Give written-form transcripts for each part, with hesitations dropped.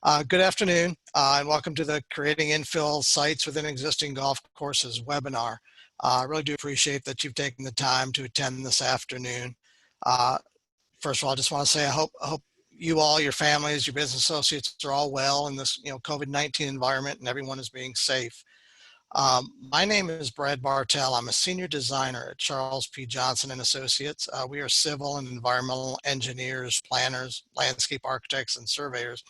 Good afternoon, and welcome to the Creating Infill Sites Within Existing Golf Courses webinar. I really do appreciate that you've taken the time to attend this afternoon. First of all, I just want to say I hope you all, your families, your business associates are all well in this COVID-19 environment and everyone is being safe. My name is Bartell. I'm a senior designer at Charles P. Johnson and Associates. We are civil and environmental engineers, planners, landscape architects, and surveyors.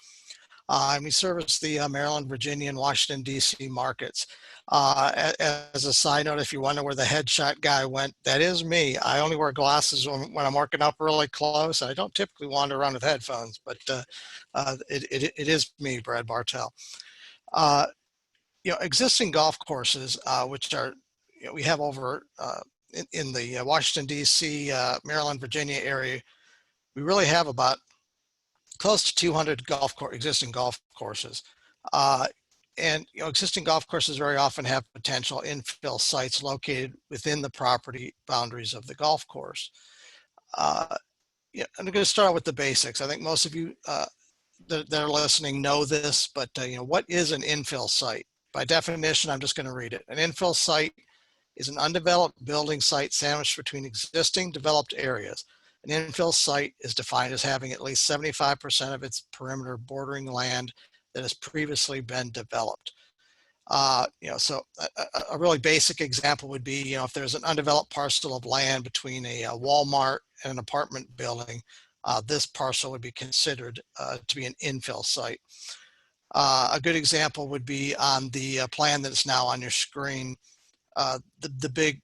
And we service the Maryland, Virginia, and Washington, D.C. markets. As a side note, if you wonder where the headshot guy went, that is me. I only wear glasses when I'm working up really close. I don't typically wander around with headphones, but it is me, Brad Bartell. Existing golf courses, which are, we have over in the Washington, D.C., Maryland, Virginia area, we really have about close to 200 existing golf courses. And existing golf courses very often have potential infill sites located within the property boundaries of the golf course. I'm going to start out with the basics. I think most of you that are listening know this, but what is an infill site? By definition, I'm just going to read it. An infill site is an undeveloped building site sandwiched between existing developed areas. An infill site is defined as having at least 75% of its perimeter bordering land that has previously been developed. So a really basic example would be, if there's an undeveloped parcel of land between a Walmart and an apartment building, this parcel would be considered to be an infill site. A good example would be on the plan that's now on your screen. The big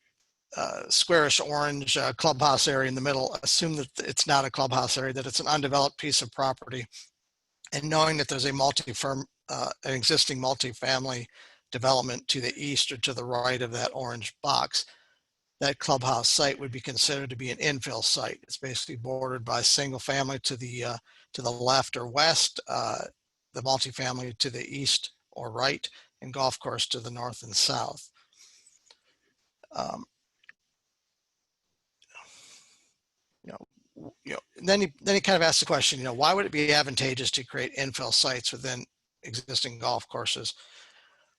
squarish orange clubhouse area in the middle, assume that it's not a clubhouse area, that it's an undeveloped piece of property. And knowing that there's an existing multifamily development to the east or to the right of that orange box, that clubhouse site would be considered to be an infill site. It's basically bordered by single family to the left or west, the multifamily to the east or right, and golf course to the north and south. Then you kind of ask the question, why would it be advantageous to create infill sites within existing golf courses?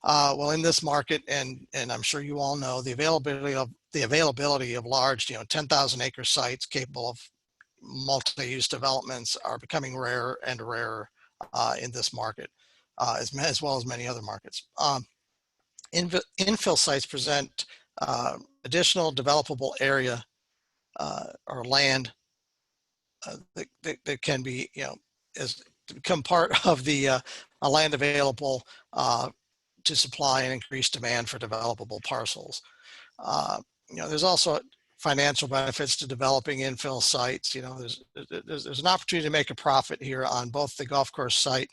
Well, in this market, and I'm sure you all know, the availability of large, 10,000 acre sites capable of multi-use developments are becoming rarer and rarer in this market, as well as many other markets. Infill sites present additional developable area or land that can be, as to become part of the land available to supply and increase demand for developable parcels. There's also financial benefits to developing infill sites. There's an opportunity to make a profit here on both the golf course site,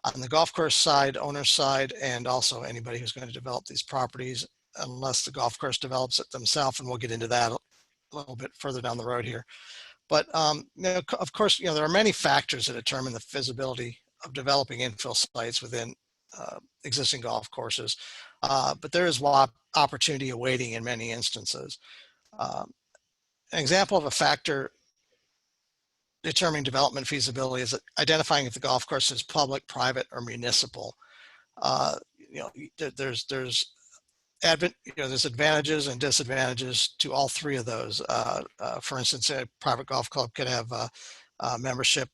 on the golf course side, owner side, and also anybody who's going to develop these properties, unless the golf course develops it themselves, and we'll get into that a little bit further down the road here. But of course, there are many factors that determine the feasibility of developing infill sites within existing golf courses, but there is opportunity awaiting in many instances. An example of a factor determining development feasibility is identifying if the golf course is public, private, or municipal. There's advantages and disadvantages to all three of those. For instance, a private golf club could have membership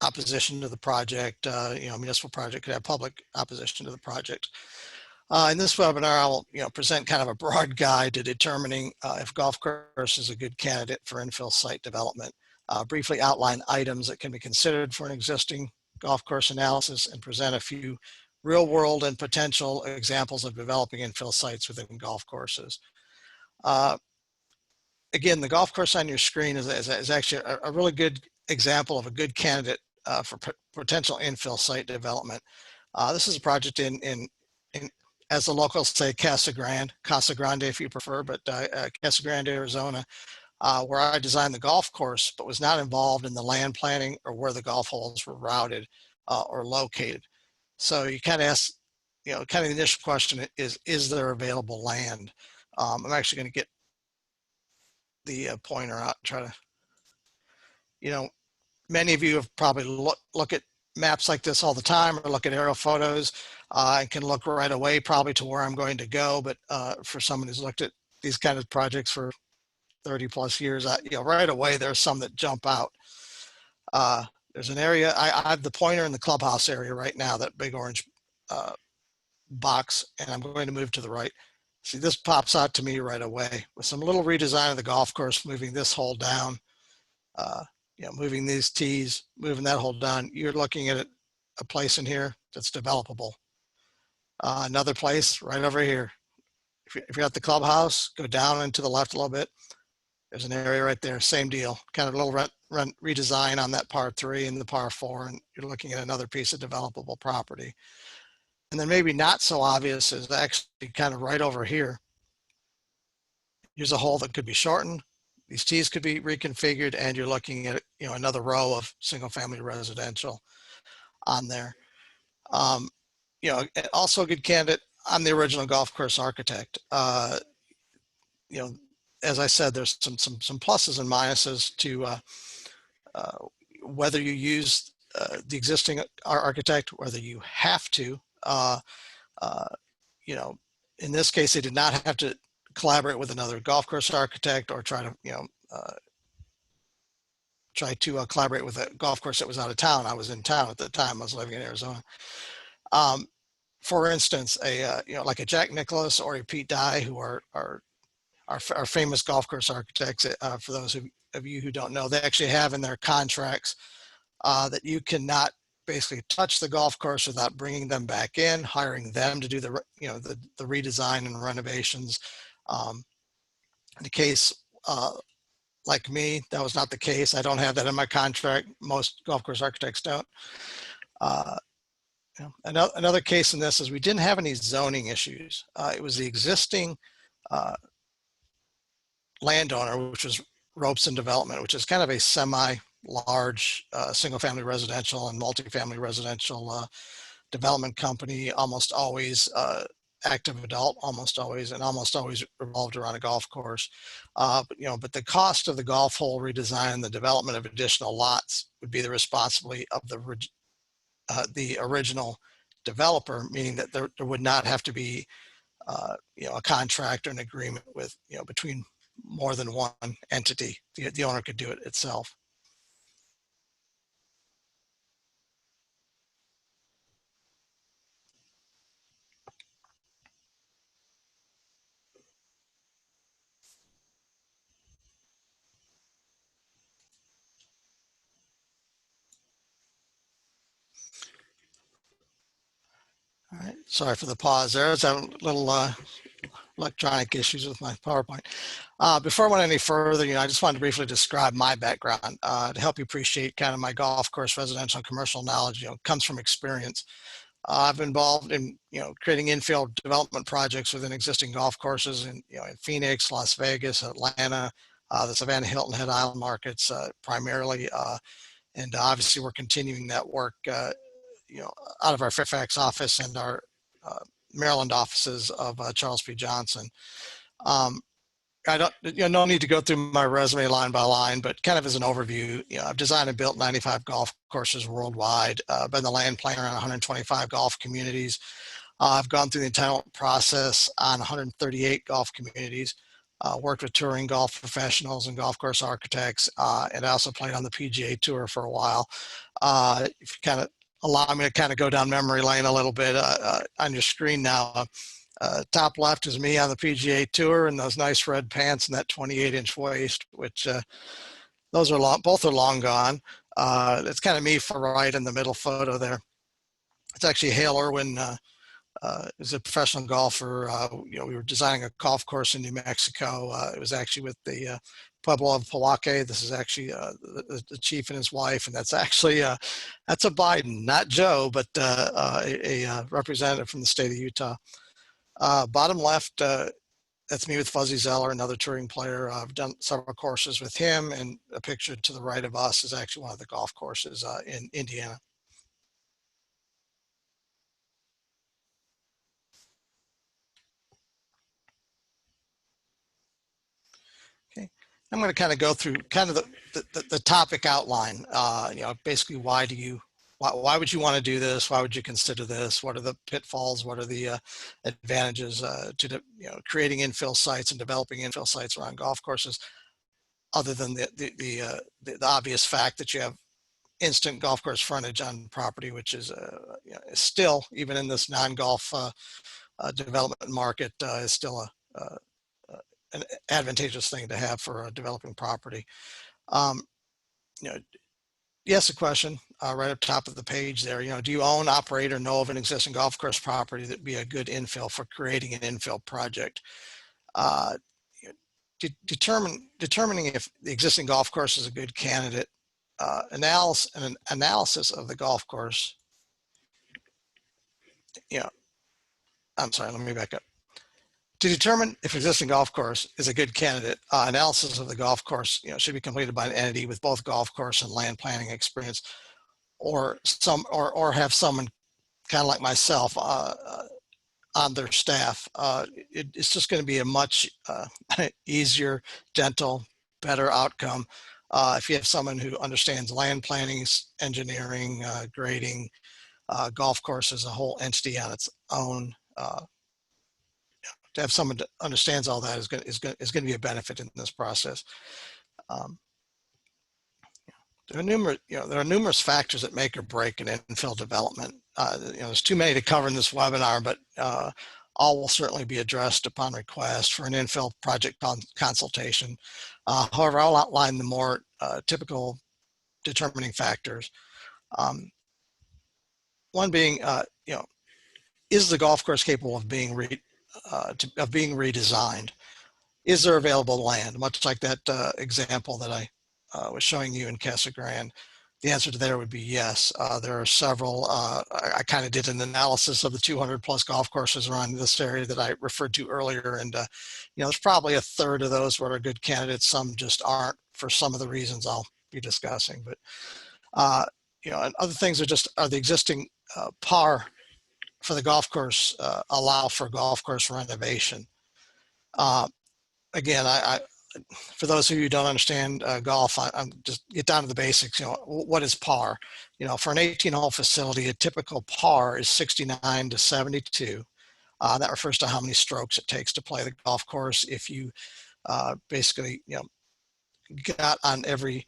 opposition to the project. Municipal project could have public opposition to the project. In this webinar, I'll present kind of a broad guide to determining if golf course is a good candidate for infill site development. Briefly outline items that can be considered for an existing golf course analysis, and present a few real world and potential examples of developing infill sites within golf courses. Again, the golf course on your screen is actually a really good example of a good candidate for potential infill site development. This is a project in as the locals say, Casa Grande if you prefer, but Casa Grande, Arizona, where I designed the golf course, but was not involved in the land planning or where the golf holes were routed or located. So you kind of ask, kind of the initial question is there available land? I'm actually going to get the pointer out and try to, many of you have probably look at maps like this all the time, or look at aerial photos, and can look right away probably to where I'm going to go. But for someone who's looked at these kind of projects for 30 plus years, right away there's some that jump out. There's an area, I have the pointer in the clubhouse area right now, that big orange box, and I'm going to move to the right. See, this pops out to me right away with some little redesign of the golf course, moving this hole down, moving these tees, moving that hole down. You're looking at a place in here that's developable. Another place right over here. If you're at the clubhouse, go down and to the left a little bit. There's an area right there, same deal, kind of a little redesign on that par 3 and the par 4, and you're looking at another piece of developable property. And then maybe not so obvious is actually kind of right over here. Here's a hole that could be shortened. These tees could be reconfigured, and you're looking at another row of single-family residential on there. Also a good candidate. I'm the original golf course architect. As I said, there's some pluses and minuses to whether you use the existing architect, whether you have to. In this case, they did not have to collaborate with another golf course architect or try to collaborate with a golf course that was out of town. I was in town at the time. I was living in Arizona. For instance, like a Jack Nicklaus or a Pete Dye, who are famous golf course architects. For those of you who don't know, they actually have in their contracts that you cannot basically touch the golf course without bringing them back in, hiring them to do the redesign and renovations. In the case like me, that was not the case. I don't have that in my contract. Most golf course architects don't. Another case in this is we didn't have any zoning issues. It was the existing landowner, which was Robeson Development, which is kind of a semi-large single-family residential and multifamily residential development company, almost always active adult, almost always revolved around a golf course. But the cost of the golf hole redesign and the development of additional lots would be the responsibility of the original developer, meaning that there would not have to be a contract or an agreement with between more than one entity. The owner could do it itself. All right, sorry for the pause there. I was having a little electronic issues with my PowerPoint. Before I went any further, I just wanted to briefly describe my background to help you appreciate kind of my golf course residential and commercial knowledge. Comes from experience. I've been involved in creating infill development projects within existing golf courses in Phoenix, Las Vegas, Atlanta, the Savannah, Hilton Head Island markets primarily, and obviously we're continuing that work out of our Fairfax office and our Maryland offices of Charles P. Johnson. I don't, no need to go through my resume line by line, but kind of as an overview, I've designed and built 95 golf courses worldwide, been the land planner on 125 golf communities. I've gone through the entitlement process on 138 golf communities, worked with touring golf professionals and golf course architects, and I also played on the PGA Tour for a while. If you kind of allow me to kind of go down memory lane a little bit on your screen now, top left is me on the PGA Tour in those nice red pants and that 28-inch waist, which those are both are long gone. It's kind of me for right in the middle photo there. It's actually Hale Irwin, is a professional golfer. We were designing a golf course in New Mexico. It was actually with the Pueblo of Poake. This is actually the chief and his wife, and that's actually that's a Biden, not Joe, but a representative from the state of Utah. Bottom left, that's me with Fuzzy Zeller, another touring player. I've done several courses with him, and a picture to the right of us is actually one of the golf courses in Indiana. Okay. I'm going to kind of go through kind of the topic outline. Basically, why would you want to do this? Why would you consider this? What are the pitfalls? What are the advantages to creating infill sites and developing infill sites around golf courses, other than the obvious fact that you have instant golf course frontage on property, which is still, even in this non-golf development market, is still an advantageous thing to have for a developing property. You know, yes, a question right up top of the page there. Do you own, operate, or know of an existing golf course property that'd be a good infill for creating an infill project? Determining if the existing golf course is a good candidate. Analysis of the golf course. I'm sorry, let me back up. To determine if existing golf course is a good candidate, analysis of the golf course should be completed by an entity with both golf course and land planning experience, or have someone kind of like myself on their staff. It's just going to be a much easier, gentle, better outcome if you have someone who understands land planning, engineering, grading, golf course as a whole entity on its own. To have someone that understands all that is going to be a benefit in this process. There are numerous factors that make or break an infill development. There's too many to cover in this webinar, but all will certainly be addressed upon request for an infill project consultation. However, I'll outline the more typical determining factors. One being, is the golf course capable of being redesigned? Is there available land? Much like that example that I was showing you in Casa Grande. The answer to there would be yes. There are several. I kind of did an analysis of the 200 plus golf courses around this area that I referred to earlier, and there's probably a third of those that are good candidates. Some just aren't, for some of the reasons I'll be discussing. But and other things are the existing par for the golf course allow for golf course renovation. Again, for those of you who don't understand golf, I'm just get down to the basics. What is par? For an 18-hole facility, a typical par is 69 to 72. That refers to how many strokes it takes to play the golf course. If you basically, got on every,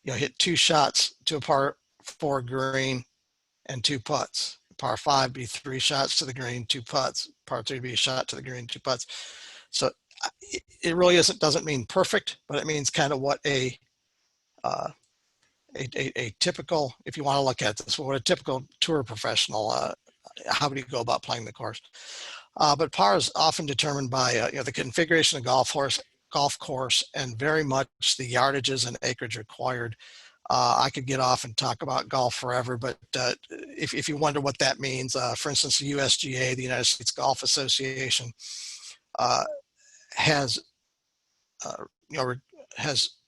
hit 2 shots to a par 4 green and 2 putts. Par 5 be 3 shots to the green, 2 putts. Par 3 be a shot to the green, 2 putts. So it really doesn't mean perfect, but it means kind of what a typical, if you want to look at this, what a typical tour professional, how would you go about playing the course? But par is often determined by the configuration of golf course, and very much the yardages and acreage required. I could get off and talk about golf forever, but if you wonder what that means, for instance, the USGA, the United States Golf Association, has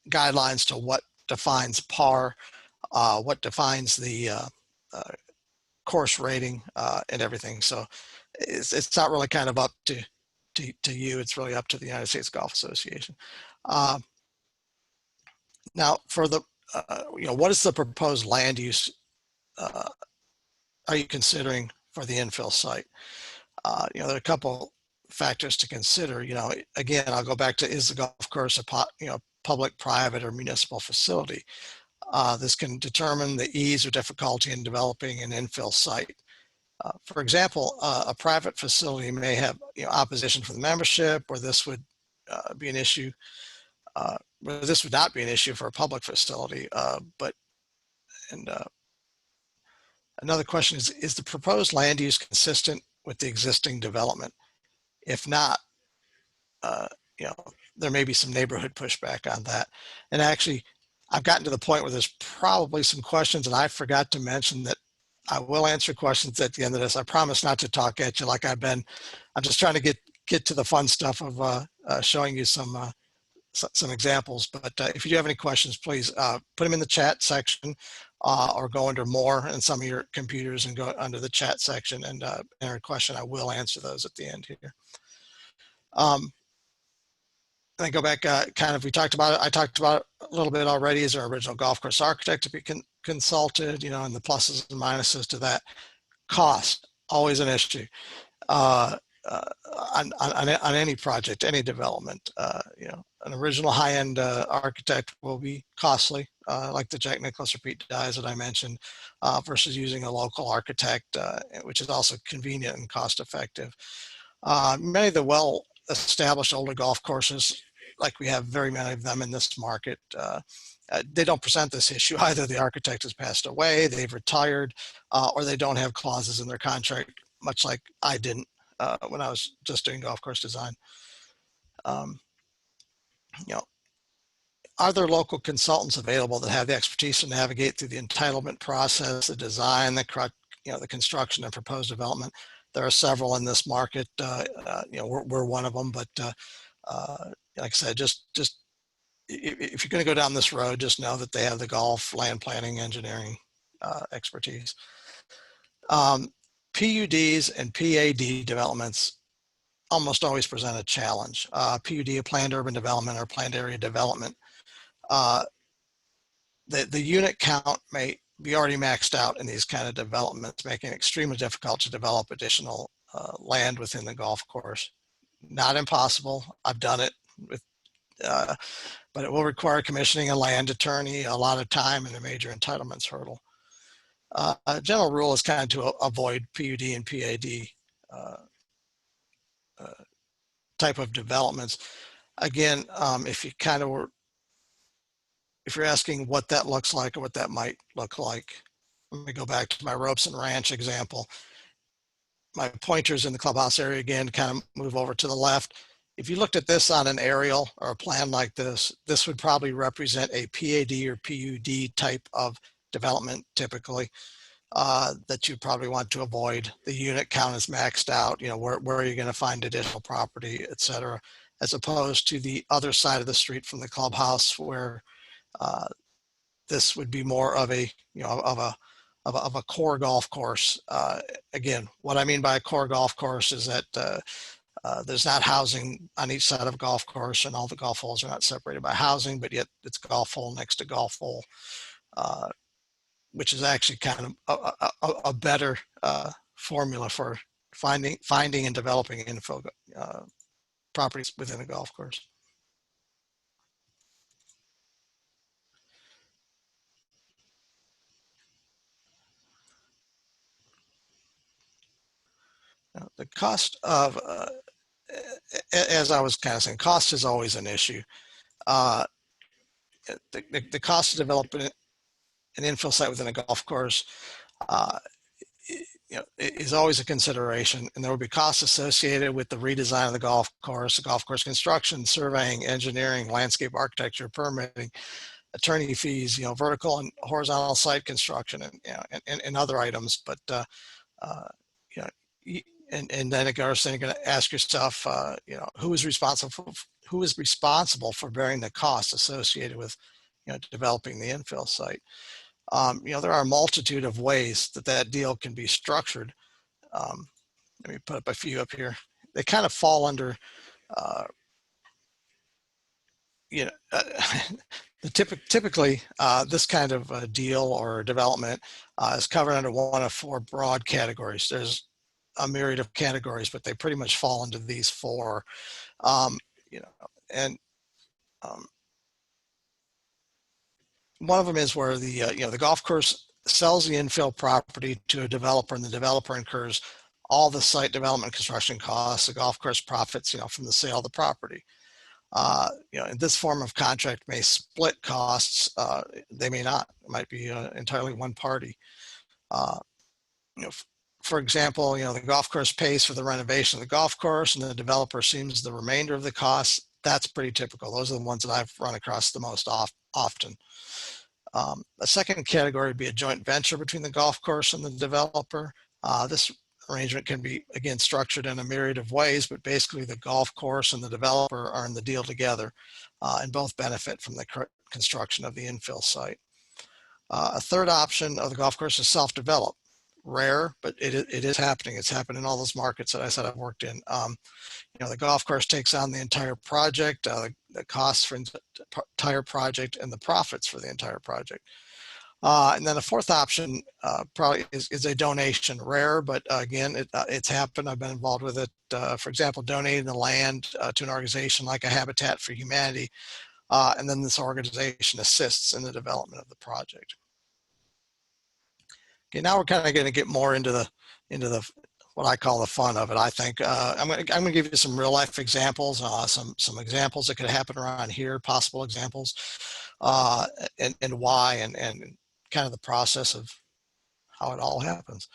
guidelines to what defines par, what defines the course rating, and everything. So it's not really kind of up to you. It's really up to the United States Golf Association. Now, for the what is the proposed land use are you considering for the infill site? There are a couple factors to consider. Again, I'll go back to, is the golf course a public, private, or municipal facility? This can determine the ease or difficulty in developing an infill site. For example, a private facility may have opposition from the membership, or this would be an issue. This would not be an issue for a public facility. Another question is the proposed land use consistent with the existing development? If not, there may be some neighborhood pushback on that. And actually, I've gotten to the point where there's probably some questions, and I forgot to mention that I will answer questions at the end of this. I promise not to talk at you like I've been. I'm just trying to get to the fun stuff of showing you some examples. But if you do have any questions, please put them in the chat section, or go under more in some of your computers and go under the chat section and enter a question. I will answer those at the end here. And then go back, kind of, we talked about it. I talked about it a little bit already. Is our original golf course architect to be consulted, and the pluses and minuses to that. Cost, always an issue. Uh, on any project, any development, an original high-end architect will be costly, like the Jack Nicklaus repeat dies that I mentioned, versus using a local architect, which is also convenient and cost-effective. Many of the well-established older golf courses, like we have very many of them in this market, they don't present this issue. Either the architect has passed away, they've retired, or they don't have clauses in their contract, much like I didn't when I was just doing golf course design. Um, you know, are there local consultants available that have the expertise to navigate through the entitlement process, the design, the construction and proposed development? There are several in this market. We're one of them, but like I said, just if you're going to go down this road, just know that they have the golf, land planning, engineering expertise. PUDs and PAD developments almost always present a challenge. PUD, a planned urban development or planned area development, the unit count may be already maxed out in these kind of developments, making it extremely difficult to develop additional land within the golf course. Not impossible. I've done it with, but it will require commissioning a land attorney, a lot of time, and a major entitlements hurdle. A general rule is kind of to avoid PUD and PAD type of developments. Again, if you're asking what that looks like or what that might look like, let me go back to my ropes and ranch example. My pointer's in the clubhouse area again, kind of move over to the left. If you looked at this on an aerial or a plan like this would probably represent a PAD or PUD type of development typically. That you probably want to avoid. The unit count is maxed out, where are you going to find additional property, et cetera, as opposed to the other side of the street from the clubhouse where this would be more of a, of a core golf course. Again, what I mean by a core golf course is that there's not housing on each side of a golf course and all the golf holes are not separated by housing, but yet it's golf hole next to golf hole. Which is actually kind of a better formula for finding and developing infill properties within a golf course. Now, the cost of, as I was kind of saying, cost is always an issue. The cost of developing an infill site within a golf course is always a consideration, and there will be costs associated with the redesign of the golf course construction, surveying, engineering, landscape architecture, permitting, attorney fees, vertical and horizontal site construction, and other items. But and then of course, then you're going to ask yourself, who is responsible for bearing the costs associated with developing the infill site. There are a multitude of ways that deal can be structured. Let me put up a few up here. They kind of fall under, typically this kind of deal or development is covered under one of four broad categories. There's a myriad of categories, but they pretty much fall into these four. One of them is where the golf course sells the infill property to a developer, and the developer incurs all the site development construction costs. The golf course profits, from the sale of the property. In this form of contract may split costs. They may not. It might be entirely one party. For example, the golf course pays for the renovation of the golf course, and the developer assumes the remainder of the costs. That's pretty typical. Those are the ones that I've run across the most often. A second category would be a joint venture between the golf course and the developer. This arrangement can be, again, structured in a myriad of ways, but basically the golf course and the developer are in the deal together and both benefit from the construction of the infill site. A third option of the golf course is self-develop, rare, but it is happening. It's happened in all those markets that I said I've worked in. The golf course takes on the entire project, the costs for the entire project, and the profits for the entire project. And then the fourth option probably is a donation. Rare, but again, it's happened. I've been involved with it. For example, donating the land to an organization like a Habitat for Humanity, and then this organization assists in the development of the project. Okay, now we're kind of going to get more into the what I call the fun of it. I think I'm going to give you some real life examples, some examples that could happen around here, possible examples, and why, and kind of the process of how it all happens.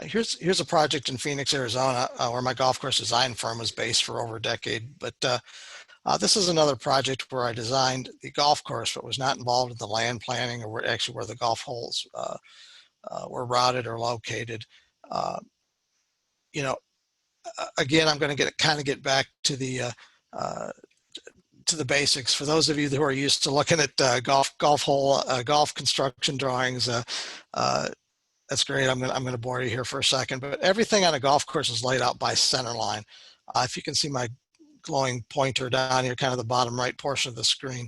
Here's a project in Phoenix, Arizona, where my golf course design firm was based for over a decade. But this is another project where I designed the golf course, but was not involved in the land planning or where the golf holes were routed or located. Again, I'm going to get back to the basics. For those of you who are used to looking at golf construction drawings, that's great. I'm going to bore you here for a second, but everything on a golf course is laid out by center line. If you can see my glowing pointer down here, kind of the bottom right portion of the screen,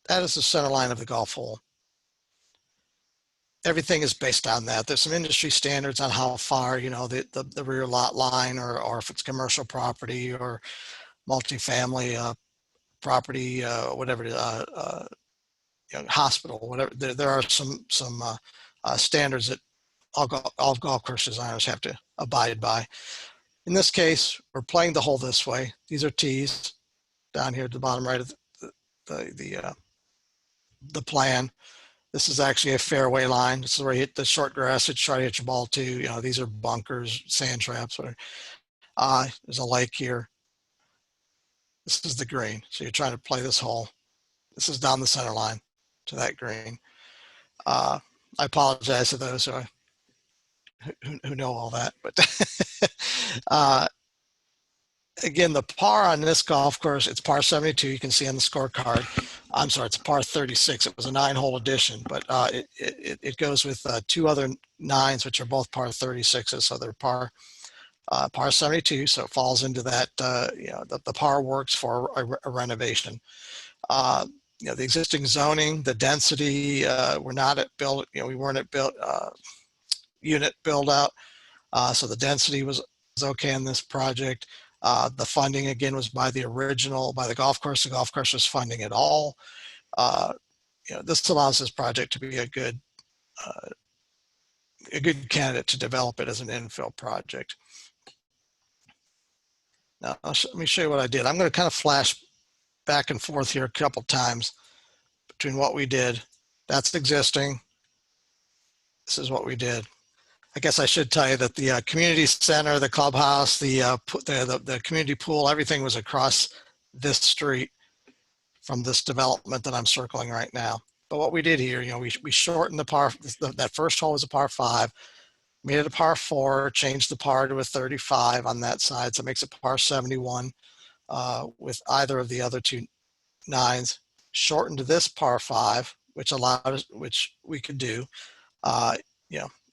that is the center line of the golf hole. Everything is based on that. There's some industry standards on how far, the rear lot line, or if it's commercial property or multifamily property, whatever, hospital, whatever. There are some standards that all golf course designers have to abide by. In this case, we're playing the hole this way. These are tees down here at the bottom right of the plan. This is actually a fairway line. This is where you hit the short grass to try to hit your ball to. These are bunkers, sand traps, whatever. There's a lake here. This is the green. So you're trying to play this hole. This is down the center line to that green. I apologize to those who know all that, but again, the par on this golf course, it's par 72. You can see on the scorecard. I'm sorry, it's par 36. It was a 9-hole addition, but it goes with 2 other 9s, which are both par 36s. So they're par 72. So it falls into that. The par works for a renovation. The existing zoning, the density, we're not at build. We weren't at build unit build out. So the density was okay in this project. The funding again was by the golf course. The golf course was funding it all. This allows this project to be a good candidate to develop it as an infill project. Now, let me show you what I did. I'm going to kind of flash back and forth here a couple times between what we did. That's existing. This is what we did. I guess I should tell you that the community center, the clubhouse, the community pool, everything was across this street from this development that I'm circling right now. But what we did here, we shortened the par. That first hole was a par 5, made it a par 4, changed the par to a 35 on that side, so it makes it par 71 with either of the other 2 9s. Shortened to this par 5, which we could do, and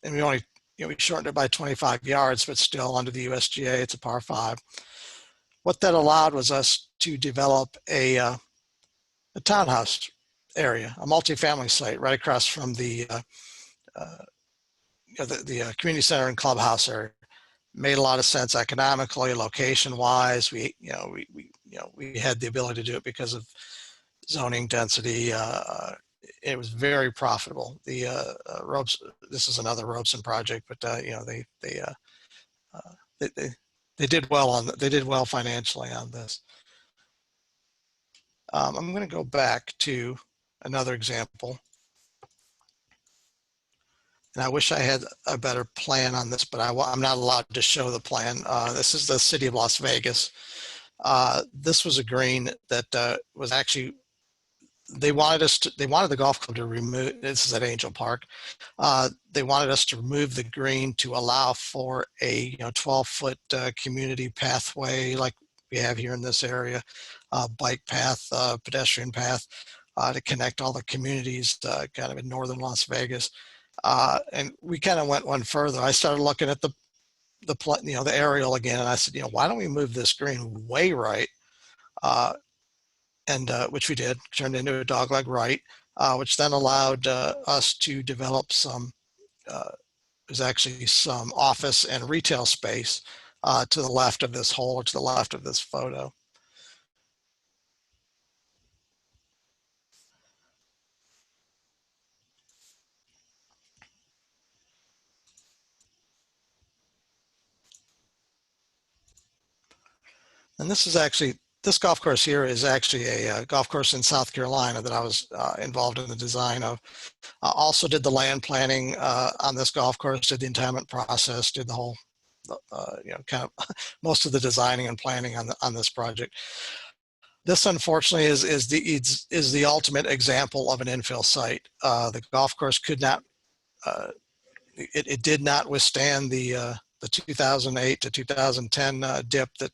we only. We shortened it by 25 yards, but still under the USGA, it's a par 5. What that allowed was us to develop a townhouse area, a multifamily site right across from the community center and clubhouse area. Made a lot of sense economically, location-wise. We had the ability to do it because of zoning density. It was very profitable. The ropes. This is another Robeson project, but they did well they did well financially on this. I'm going to go back to another example, and I wish I had a better plan on this, but I'm not allowed to show the plan. This is the city of Las Vegas. This was a green that was actually. They wanted the golf club to remove, this is at Angel Park. They wanted us to remove the green to allow for a 12-foot community pathway like we have here in this area, bike path, pedestrian path. to connect all the communities kind of in northern Las Vegas. And we kind of went one further. I started looking at the aerial again, and I said, why don't we move this green way right? And which we did, turned into a dogleg right, which then allowed us to develop some, there's actually some office and retail space to the left of this hole, or to the left of this photo. And this golf course here is actually a golf course in South Carolina that I was involved in the design of. Also did the land planning on this golf course, did the entitlement process, did the whole, kind of most of the designing and planning on this project. This, unfortunately, is the ultimate example of an infill site. The golf course could not, it did not withstand the 2008 to 2010 dip that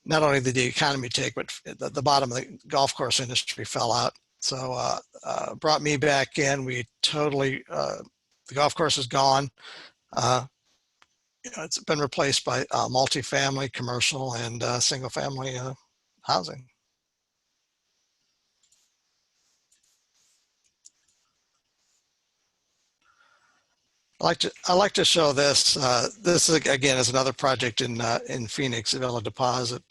not only did the economy take, but the bottom of the golf course industry fell out. So brought me back in. We totally, the golf course is gone. It's been replaced by multifamily, commercial, and single family housing. I like to show this. This is, again, is another project in Phoenix, Villa Deposit.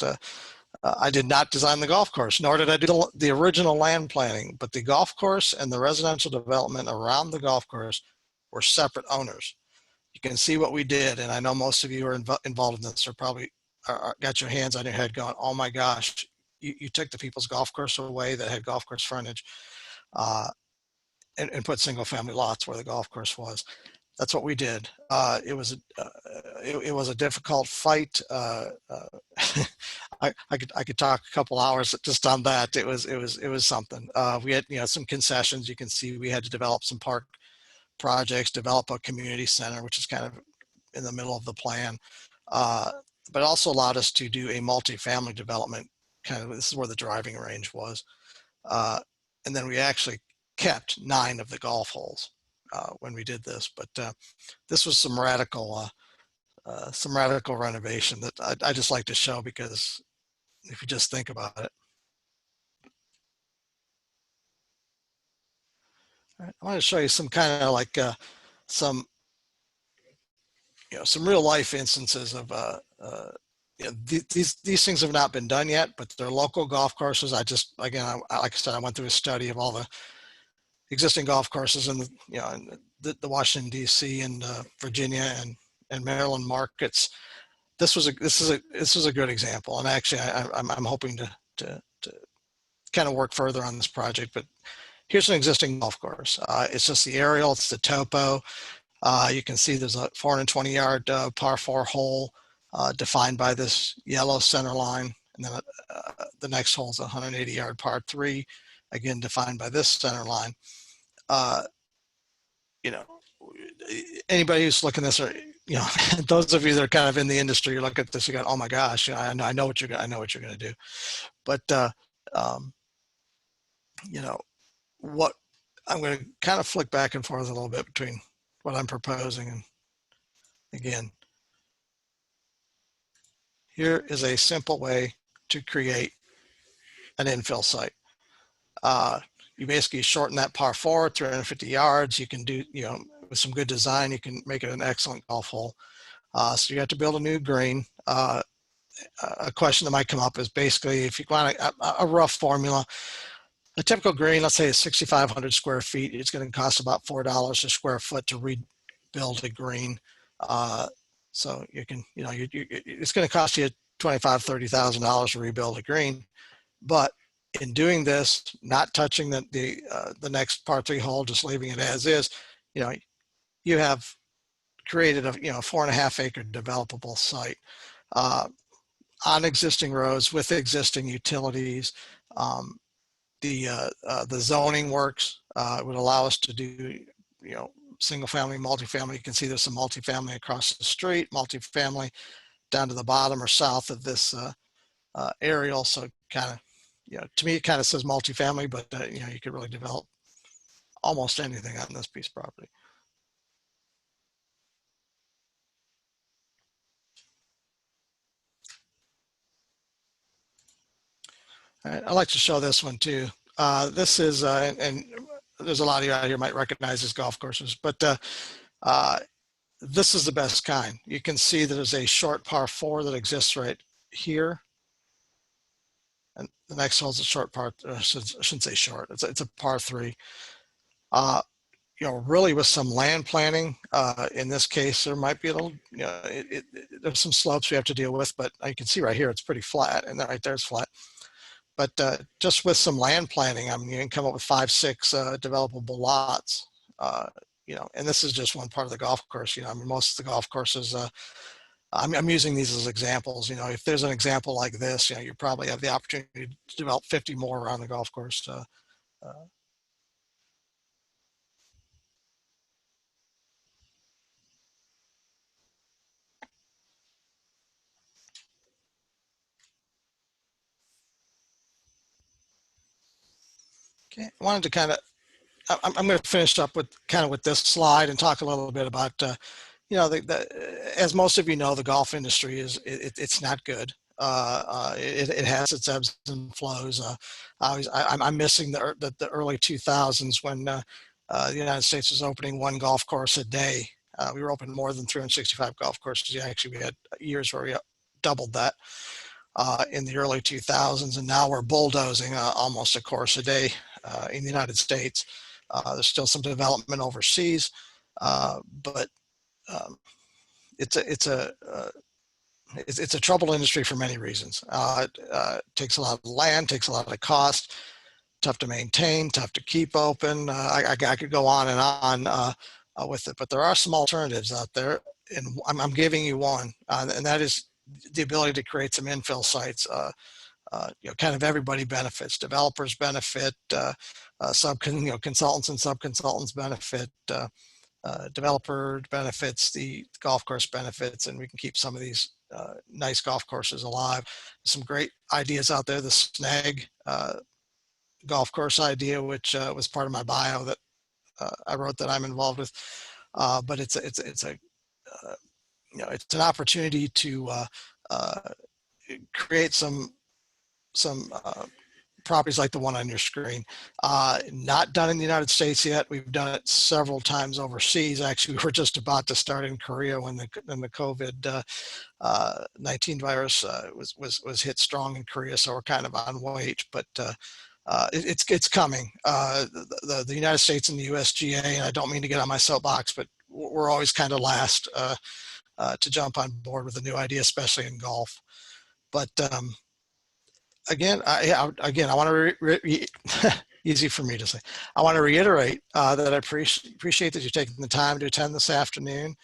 I did not design the golf course, nor did I do the original land planning, but the golf course and the residential development around the golf course were separate owners. You can see what we did, and I know most of you are involved in this, or probably got your hands on your head going, oh my gosh, you took the people's golf course away that had golf course frontage and put single family lots where the golf course was. That's what we did. It was a difficult fight. I could talk a couple hours just on that. It was something. We had some concessions. You can see we had to develop some park projects, develop a community center, which is kind of in the middle of the plan, but also allowed us to do a multifamily development. Kind of, this is where the driving range was, and then we actually kept 9 of the golf holes when we did this. But this was some radical renovation that I just like to show, because if you just think about it. All right, I want to show you some kind of like some some real life instances of these things have not been done yet, but they're local golf courses. Like I said, I went through a study of all the existing golf courses in the Washington D.C. and Virginia and Maryland markets. This was a good example, and actually I'm hoping to kind of work further on this project. But here's an existing golf course. It's just the aerial, it's the topo. You can see there's a 420-yard par 4 hole defined by this yellow center line, and then the next hole is a 180-yard par 3, again defined by this center line. Anybody who's looking at this, or those of you that are kind of in the industry, you look at this, you go, oh my gosh, I know what you're going to do. But what I'm going to kind of flick back and forth a little bit between what I'm proposing, and again, here is a simple way to create an infill site. You basically shorten that par 4, 350 yards. You can do, with some good design, you can make it an excellent golf hole. So you have to build a new green. A question that might come up is basically, if you want a rough formula, a typical green, let's say it's 6,500 square feet, it's going to cost about $4 a square foot to rebuild a green. So you can, it's going to cost you $25,000–$30,000 to rebuild a green. But in doing this, not touching the next par 3 hole, just leaving it as is, you have created a 4.5 acre developable site on existing roads with existing utilities. The zoning works. It would allow us to do single family, multifamily. You can see there's some multifamily across the street, multifamily down to the bottom or south of this aerial. So kind of To me, it kind of says multifamily, but you could really develop almost anything on this piece of property. All right, I like to show this one too. This is, and there's a lot of you out here might recognize these golf courses, but this is the best kind. You can see that there's a short par 4 that exists right here. And the next hole's a short par, I shouldn't say short, it's a par 3. Really with some land planning, in this case, there might be a little, there's some slopes we have to deal with, but you can see right here, it's pretty flat, and right there's flat. But just with some land planning, you can come up with 5, 6 developable lots. And this is just one part of the golf course. Most of the golf courses, I'm using these as examples. If there's an example like this, you probably have the opportunity to develop 50 more around the golf course. Okay, I wanted to I'm going to finish up with this slide and talk a little bit about, as most of you know, the golf industry it's not good. It has its ebbs and flows. I'm missing the early 2000s when the United States was opening 1 golf course a day. We were open more than 365 golf courses. Actually, we had years where we doubled that in the early 2000s, and now we're bulldozing almost a course a day in the United States. There's still some development overseas, but it's a troubled industry for many reasons. It takes a lot of land, takes a lot of cost, tough to maintain, tough to keep open. I could go on and on with it, but there are some alternatives out there, and I'm giving you one, and that is the ability to create some infill sites. Kind of everybody benefits. Developers benefit, consultants and subconsultants benefit, developer benefits, the golf course benefits, and we can keep some of these nice golf courses alive. Some great ideas out there. The Snag golf course idea, which was part of my bio that I wrote that I'm involved with, but it's an opportunity to create some properties like the one on your screen. Not done in the United States yet. We've done it several times overseas. Actually, we were just about to start in Korea when the COVID-19 virus was hit strong in Korea, so we're kind of on wait, but it's coming. The United States and the USGA, and I don't mean to get on my soapbox, but we're always kind of last to jump on board with a new idea, especially in golf. But again, I want to easy for me to say. I want to reiterate that I appreciate that you're taking the time to attend this afternoon,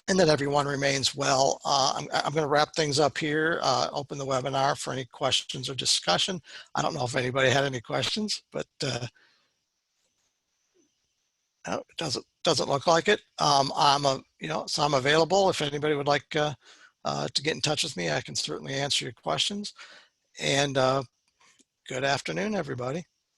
and that everyone remains well. I'm going to wrap things up here, open the webinar for any questions or discussion. I don't know if anybody had any questions, but no, it doesn't look like it. So I'm available if anybody would like to get in touch with me. I can certainly answer your questions. And good afternoon, everybody.